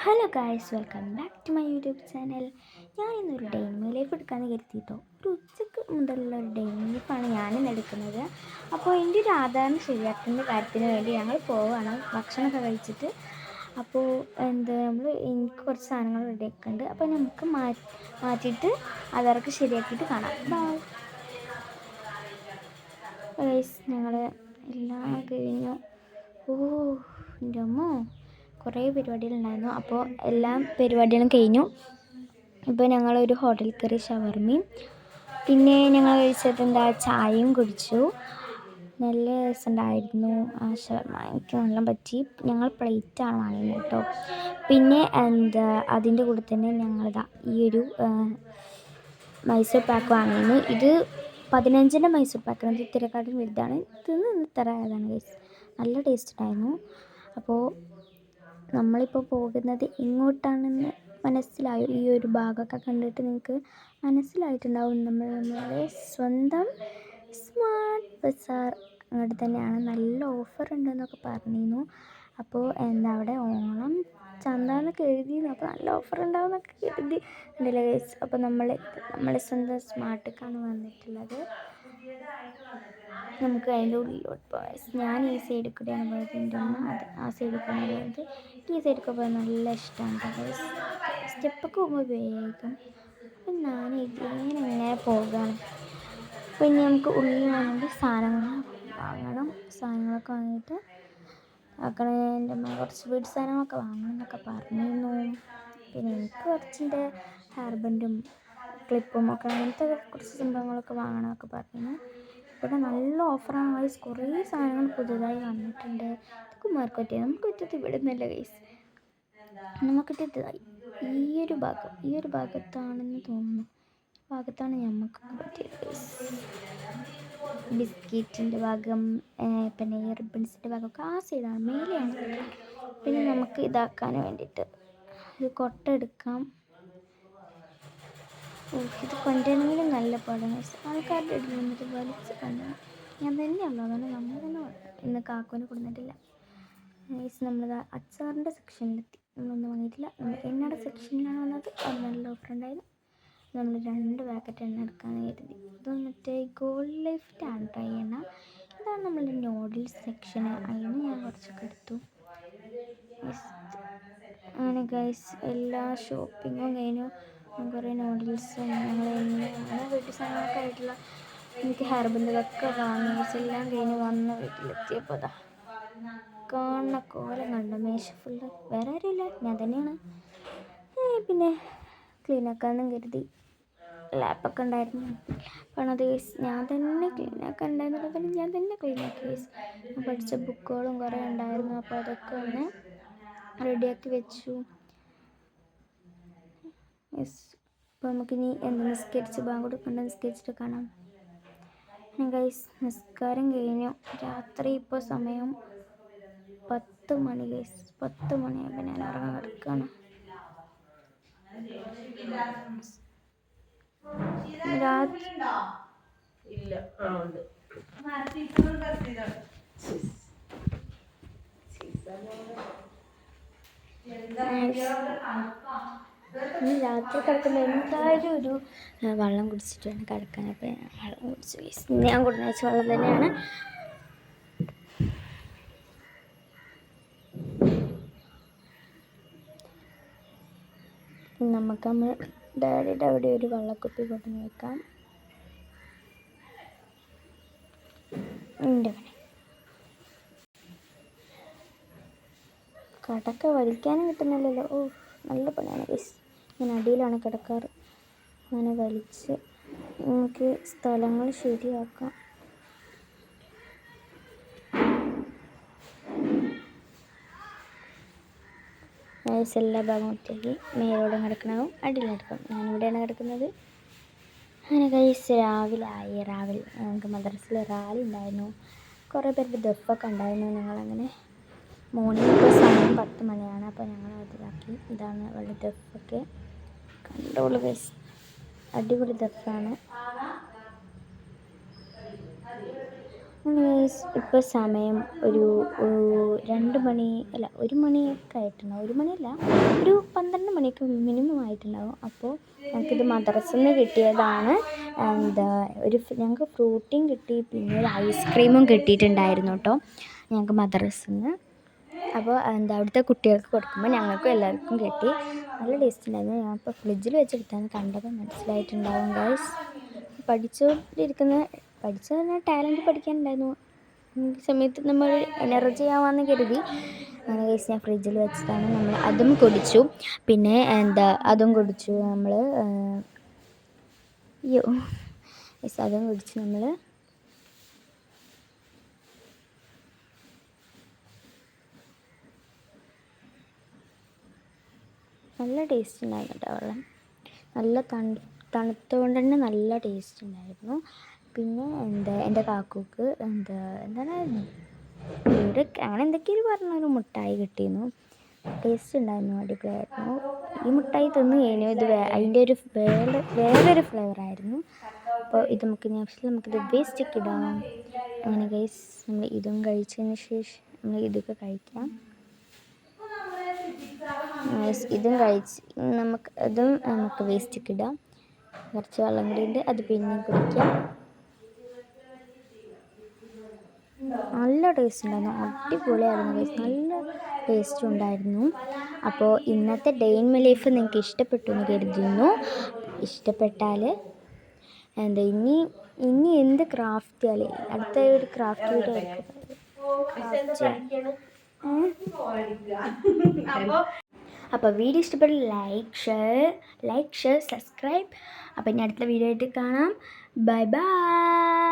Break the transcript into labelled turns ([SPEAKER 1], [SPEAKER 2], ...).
[SPEAKER 1] Hello guys, welcome back to my YouTube channel. ഞാൻ ഇന്നൊരു day in my life എടുക്കാമെന്ന് കരുതിയിട്ടോ. ഒരു ഉച്ചക്ക് മുതലുള്ള ഒരു ഡേ ഇൻ മൈ ലൈഫാണ് ഞാനിന്ന് എടുക്കുന്നത്. അപ്പോൾ എൻ്റെ ഒരു ആധാരം ശരിയാക്കുന്ന കാര്യത്തിന് വേണ്ടി ഞങ്ങൾ പോവുകയാണ്, ഭക്ഷണമൊക്കെ കഴിച്ചിട്ട്. അപ്പോൾ എനിക്ക് കുറച്ച് സാധനങ്ങൾ റെഡിയൊക്കെ ഉണ്ട്. അപ്പോൾ നമുക്ക് മാറ്റിയിട്ട് ആധാറൊക്കെ ശരിയാക്കിയിട്ട് കാണാം. ഗൈസ്, ഞങ്ങൾ എല്ലാം കഴിഞ്ഞു. എൻ്റെ അമ്മോ, കുറേ പരിപാടികളുണ്ടായിരുന്നു. അപ്പോൾ എല്ലാ പരിപാടികളും കഴിഞ്ഞു. ഇപ്പോൾ ഞങ്ങളൊരു ഹോട്ടലിൽ കയറി ഷവർമയും പിന്നെ ഞങ്ങൾ കഴിച്ചത് ചായയും കുടിച്ചു. നല്ല രസമുണ്ടായിരുന്നു ആ ഷവർമ, എനിക്ക് നല്ല പറ്റി. ഞങ്ങൾ പ്ലേറ്റാണ് വാങ്ങിയത് കേട്ടോ. പിന്നെ അതിൻ്റെ കൂടെ തന്നെ ഞങ്ങളിതാ ഈ ഒരു മൈസൂർ പാക്ക് വാങ്ങിയിരുന്നു. ഇത് 15-ൻ്റെ മൈസൂർ പാക്കാണ്. ഇത് ഇത്തിരിക്കാട്ടും വലുതാണ്. തിന്ന് തരായതാണ് ഗൈസ്. നല്ല ടേസ്റ്റ് ഉണ്ടായിരുന്നു. അപ്പോൾ നമ്മളിപ്പോൾ പോകുന്നത് ഇങ്ങോട്ടാണെന്ന് മനസ്സിലായോ? ഈ ഒരു ഭാഗമൊക്കെ കണ്ടിട്ട് നിങ്ങൾക്ക് മനസ്സിലായിട്ടുണ്ടാവും. നമ്മളുടെ സ്വന്തം സ്മാർട്ട് ബസാർ അങ്ങോട്ട് തന്നെയാണ്. നല്ല ഓഫർ ഉണ്ടെന്നൊക്കെ പറഞ്ഞിരുന്നു. അപ്പോൾ അവിടെ ഓണം ചന്താന്നൊക്കെ എഴുതിയിരുന്നു. അപ്പോൾ നല്ല ഓഫർ ഉണ്ടാവും എന്നൊക്കെ കരുതി ഉണ്ടല്ലോ ഗൈസ്. അപ്പോൾ നമ്മളെ സ്വന്തം സ്മാർട്ടിലേക്കാണ് വന്നിട്ടുള്ളത്. നമുക്ക് അതിൻ്റെ ഉള്ളിലോട്ട് പോകാം. ഞാൻ ഈ സൈഡിൽ കൂടെയാണ് പോയത്, എൻ്റെ അമ്മ ആ സൈഡിൽ കൂടെയാണ് പോയത്. ഈ സൈഡിലൊക്കെ പോകാൻ നല്ല ഇഷ്ടമാണ്. സ്റ്റെപ്പൊക്കെ പോകുമ്പോൾ വേഗം. അപ്പം ഞാൻ ഇങ്ങനെ പോവുകയാണ്. പിന്നെ നമുക്ക് ഉള്ളിൽ വന്നിട്ട് സാധനങ്ങളൊക്കെ വാങ്ങിയിട്ട് ആക്കണേ. എൻ്റെ അമ്മ കുറച്ച് വീട് സാധനങ്ങളൊക്കെ വാങ്ങണം എന്നൊക്കെ പറഞ്ഞിരുന്നു. പിന്നെ എനിക്ക് കുറച്ചിൻ്റെ ഹെയർ ബാൻഡും ക്ലിപ്പും ഒക്കെ അങ്ങനത്തെ കുറച്ച് സംഭവങ്ങളൊക്കെ വാങ്ങണമെന്നൊക്കെ പറഞ്ഞു. ഇവിടെ നല്ല ഓഫറാണ് ഗൈസ്. കുറേ സാധനങ്ങൾ പുതുതായി വന്നിട്ടുണ്ട്. ഇതൊക്കെ മാർക്കറ്റ് നമുക്ക് പറ്റത്ത് ഇവിടെ നിന്നല്ല ഗൈസ്. നമുക്ക് പറ്റത്തതായി ഈ ഒരു ഭാഗത്താണെന്ന് തോന്നുന്നു. ഭാഗത്താണ് നമുക്കൊക്കെ പറ്റിയത് ഗൈസ്. ബിസ്ക്കറ്റിൻ്റെ ഭാഗം, പിന്നെ റിബൺസിൻ്റെ ഭാഗമൊക്കെ ആ സൈഡാണ്, മേലെയാണ്. പിന്നെ നമുക്ക് ഇതാക്കാൻ വേണ്ടിയിട്ട് ഒരു കൊട്ട എടുക്കാം. ഇത് കൊണ്ടുവരണമെങ്കിലും നല്ല പാടാണ്. ആൾക്കാരുടെ ഇടയിൽ നിന്നിട്ട് വലിച്ച് കൊണ്ടുവരണം. ഞാൻ തന്നെയുള്ളൂ, അതുകൊണ്ട് നമ്മൾ തന്നെ ഇന്ന് കാക്കുവിനെ കൊടുത്തിട്ടില്ല. നമ്മൾ അച്ചാറിൻ്റെ സെക്ഷനിലെത്തി. നമ്മളൊന്നും വാങ്ങിയിട്ടില്ല. നമ്മൾ എണ്ണയുടെ സെക്ഷനിലാണ് വന്നത്. അത് നല്ല ഓഫർ ഉണ്ടായിരുന്നു. നമ്മൾ 2 പാക്കറ്റ് എണ്ണ എടുക്കാമെന്ന് കരുതി. ഇത് മറ്റേ ഗോൾഡ് ലൈഫിൻ്റെ ട്രൈ എണ്ണ. ഇതാണ് നമ്മളുടെ നൂഡിൽസ് സെക്ഷന്. അതിന് ഞാൻ കുറച്ചൊക്കെ എടുത്തു. അങ്ങനെ ഗൈസ്, എല്ലാ ഷോപ്പിങ്ങും കഴിഞ്ഞു. കുറേ നൂഡിൽസും അങ്ങനെ വീട്ടിൽ സാധനങ്ങളൊക്കെ ആയിട്ടുള്ള എനിക്ക് ഹെയർ ബാൻഡൊക്കെ വാങ്ങി. എല്ലാം കഴിഞ്ഞ് വന്ന് വീട്ടിലെത്തിയപ്പോൾ അതാ കാണുന്ന കോലം കണ്ടു. മേശ ഫുള്ള് വേറെ ആരുമില്ല, ഞാൻ തന്നെയാണ്. പിന്നെ ക്ലീനാക്കാമെന്നും കരുതി. ലാപ്പൊക്കെ ഉണ്ടായിരുന്നു. അത് ഞാൻ തന്നെ ക്ലീനാക്കാൻ ഉണ്ടായിരുന്നുള്ളത് കൊണ്ട് ഞാൻ തന്നെ ക്ലീനാക്കി. ഞാൻ പഠിച്ച ബുക്കുകളും കുറേ ഉണ്ടായിരുന്നു. അപ്പോൾ അതൊക്കെ ഒന്ന് റെഡിയാക്കി വെച്ചു. അപ്പോൾ നമുക്കിനി നിസ്കരിച്ച് ബാങ്ക് കൊടുക്കേണ്ട, നിസ്കരിച്ചിട്ട് കാണാം. ഗൈസ്, നിസ്കാരം കഴിഞ്ഞു. രാത്രി ഇപ്പോൾ സമയം 10 മണി ഗൈസ്. 10 മണിയാകുമ്പോൾ ഞാൻ ഉറങ്ങാൻ കിടക്കുകയാണ്. ഇനി രാത്രി കിടക്കുമ്പോൾ എന്തായാലും ഒരു വെള്ളം കുടിച്ചിട്ട് വേണം കിടക്കാൻ. അപ്പോൾ വെള്ളം കുടിച്ചു ഗൈസ്. ഞാൻ കൊടുക്കുന്ന വെച്ച വെള്ളം തന്നെയാണ്. നമുക്ക് ഡാഡിയുടെ അവിടെ ഒരു വെള്ളക്കുപ്പി കൊണ്ടുവന്ന് വെക്കാം. എൻ്റെ പണി കടക്ക വലിക്കാനും കിട്ടുന്നില്ലല്ലോ. നല്ല പണിയാണ് ഗൈസ്. ഞാൻ അടിയിലാണ് കിടക്കാറ്. അങ്ങനെ വലിച്ച് നമുക്ക് സ്ഥലങ്ങൾ ശരിയാക്കാം. ഗൈസ്, എല്ലാ ഭാഗം ഒറ്റയ്ക്ക് മേലോടെ കിടക്കണവും അടിയിലെടുക്കും. ഞാനിവിടെയാണ് കിടക്കുന്നത്. അങ്ങനെ ഗൈസ്, രാവിലെ ഞങ്ങൾക്ക് മദ്രസയിൽ റാലി ഉണ്ടായിരുന്നു. കുറേ പേരുടെ ദഫൊക്കെ ഉണ്ടായിരുന്നു. ഞങ്ങളങ്ങനെ മോർണിംഗ് ഇപ്പോൾ സമയം 10 മണിയാണ്. അപ്പോൾ ഞങ്ങൾ അതിലാക്കി. ഇതാണ് അവളുടെ ദഫൊക്കെ കണ്ടോളൂ ഗൈസ്. അടിപൊളി ദഫാണ്. ഇപ്പോൾ സമയം ഒരു 2 മണി അല്ല 1 മണിയൊക്കെ ആയിട്ടുണ്ടാവും. 1 മണിയല്ല, ഒരു 12 മണിയൊക്കെ മിനിമം ആയിട്ടുണ്ടാവും. അപ്പോൾ ഞങ്ങൾക്കിത് മദ്രസയിൽ നിന്ന് കിട്ടിയതാണ്. ഞങ്ങൾക്ക് ഫ്രൂട്ടിയും കിട്ടി, പിന്നെ ഒരു ഐസ്ക്രീമും കിട്ടിയിട്ടുണ്ടായിരുന്നു കേട്ടോ ഞങ്ങൾക്ക് മദ്രസയിൽ നിന്ന്. അപ്പോൾ അവിടുത്തെ കുട്ടികൾക്ക് കൊടുക്കുമ്പോൾ ഞങ്ങൾക്കും എല്ലാവർക്കും കിട്ടി. നല്ല ടേസ്റ്റ് ഉണ്ടായിരുന്നു. ഞാൻ ഇപ്പോൾ ഫ്രിഡ്ജിൽ വെച്ചെടുത്താണ്, കണ്ടപ്പോൾ മനസ്സിലായിട്ടുണ്ടാവും ഗൈസ്. പഠിച്ചു പറഞ്ഞാൽ ടാലൻറ്റ് പഠിക്കാനുണ്ടായിരുന്നു. സമയത്ത് നമ്മൾ എനർജി ആവാമെന്ന് കരുതി അങ്ങനെ ഗൈസ് ഞാൻ ഫ്രിഡ്ജിൽ വെച്ചതാണ്. നമ്മൾ അതും കുടിച്ചു. പിന്നെ അതും കുടിച്ചു നമ്മൾ. ഗൈസ് അതും കുടിച്ചു നമ്മൾ. നല്ല ടേസ്റ്റ് ഉണ്ടായിരുന്നു കേട്ടോ വെള്ളം. നല്ല തണുത്തുകൊണ്ട് തന്നെ നല്ല ടേസ്റ്റ് ഉണ്ടായിരുന്നു. പിന്നെ എൻ്റെ കാക്കൂക്ക് എന്താണ് അങ്ങനെ എന്തൊക്കെയോ പറഞ്ഞൊരു മിഠായി കിട്ടിയിരുന്നു. ടേസ്റ്റ് ഉണ്ടായിരുന്നു, അടിപൊളിയായിരുന്നു. ഈ മിഠായി തിന്ന് കഴിഞ്ഞു. അതിൻ്റെ ഒരു വേറൊരു ഫ്ലേവറായിരുന്നു. അപ്പോൾ ഇത് നമുക്കിത് വേസ്റ്റൊക്കെ ഇടാം. അങ്ങനെ ഗൈസ് നമ്മൾ ഇതും കഴിച്ചതിന് ശേഷം നമ്മൾ ഇതൊക്കെ കഴിക്കാം. ഇതും നമുക്ക് വേസ്റ്റൊക്കെ ഇടാം. കുറച്ച് വെള്ളം കൂടി ഉണ്ട്, അത് പിന്നെ കുടിക്കാം. നല്ല ടേസ്റ്റ് ഉണ്ടായിരുന്നു, അടിപൊളിയായിരുന്നു ഗൈസ്, നല്ല ടേസ്റ്റും ഉണ്ടായിരുന്നു. അപ്പോൾ ഇന്നത്തെ ഡേ ഇൻ മൈ ലൈഫ് നിങ്ങൾക്ക് ഇഷ്ടപ്പെട്ടു എന്ന് കരുതുന്നു. ഇഷ്ടപ്പെട്ടാൽ ഇനി എന്ത് ക്രാഫ്റ്റ് ചെയ്യാൻ അടുത്ത ഒരു ക്രാഫ്റ്റ് വീഡിയോ ആയിരിക്കും. അപ്പോൾ വീഡിയോ ഇഷ്ടപ്പെട്ട ലൈക്ക് ഷെയർ സബ്സ്ക്രൈബ്. അപ്പോൾ ഇനി അടുത്ത വീഡിയോ ആയിട്ട് കാണാം. Bye bye.